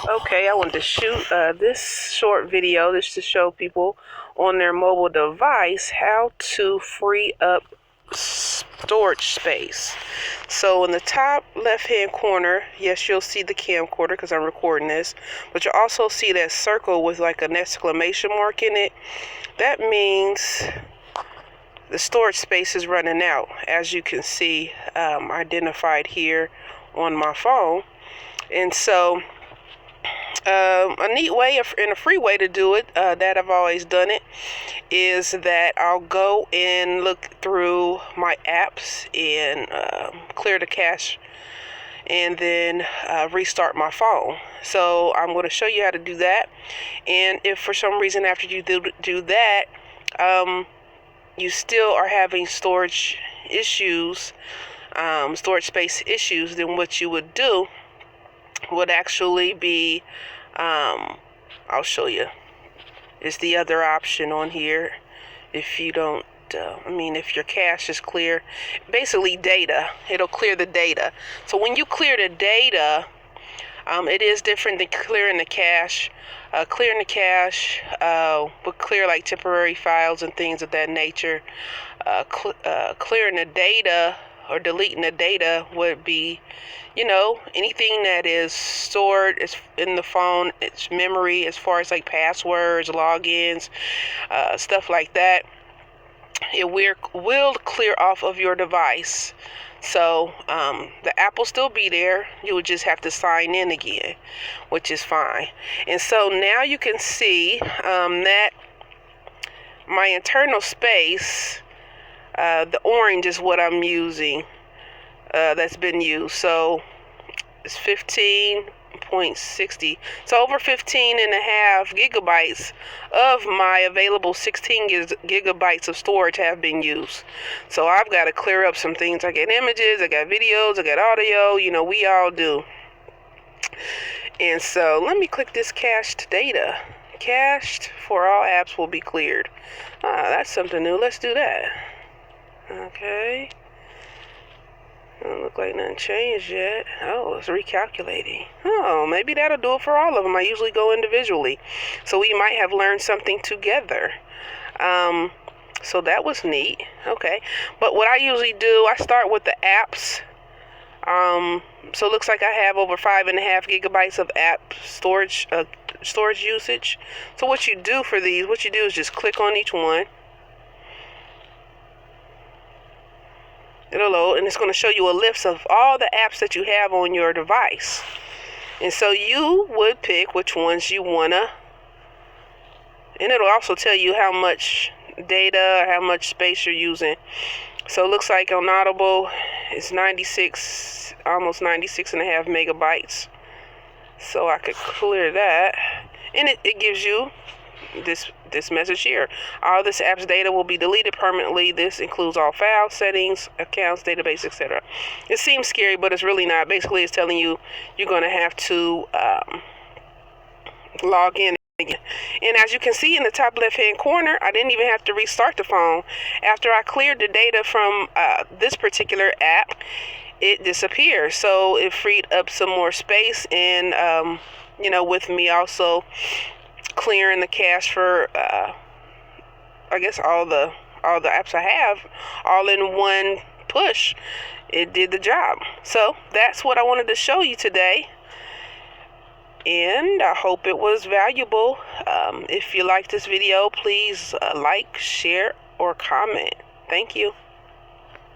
Okay, I wanted to shoot this short video just to show people on their mobile device how to free up storage space. So in the top left hand corner, yes, you'll see the camcorder because I'm recording this, but you'll also see that circle with like an exclamation mark in it. That means the storage space is running out, as you can see identified here on my phone. And so a neat way and a free way to do it, that I've always done it, is that I'll go and look through my apps and clear the cache and then restart my phone. So I'm going to show you how to do that. And if for some reason after you do that, you still are having storage issues, storage space issues, then what you would do would actually be, I'll show you, is the other option on here. If you don't, if your cache is clear, basically data, it'll clear the data. So when you clear the data, it is different than clearing the cache. Clearing the cache would clear like temporary files and things of that nature. Clearing the data or deleting the data would be, anything that is stored in the phone, its memory, as far as like passwords, logins, stuff like that. It will clear off of your device. So the app will still be there. You would just have to sign in again, which is fine. And so now you can see that my internal space, the orange is what I'm using, that's been used. So it's 15.60. So over 15.5 gigabytes of my available 16 gigabytes of storage have been used. So I've got to clear up some things. I got images, I got videos, I got audio, we all do. And so let me click this cached data. Cached for all apps will be cleared. That's something new. Let's do that. Okay. Doesn't look like nothing changed yet. Oh, it's recalculating. Oh, maybe that'll do it for all of them. I usually go individually. So we might have learned something together. So that was neat. Okay. But what I usually do, I start with the apps. So it looks like I have over 5.5 gigabytes of app storage usage. So what you do is just click on each one. It'll load, and it's going to show you a list of all the apps that you have on your device. And so you would pick which ones you wanna, and it'll also tell you how much data, how much space you're using. So it looks like on Audible, it's 96, almost 96.5 megabytes. So I could clear that, and it gives you this message here. All this app's data will be deleted permanently. This includes all files, settings, accounts, database, etc. It seems scary, but it's really not. Basically, it's telling you you're going to have to log in again. And as you can see in the top left-hand corner, I didn't even have to restart the phone. After I cleared the data from this particular app, it disappears. So it freed up some more space, and with me also clearing the cache for I guess all the apps I have all in one push, it did the job. So that's what I wanted to show you today, and I hope it was valuable. If you like this video, please like, share, or comment. Thank you.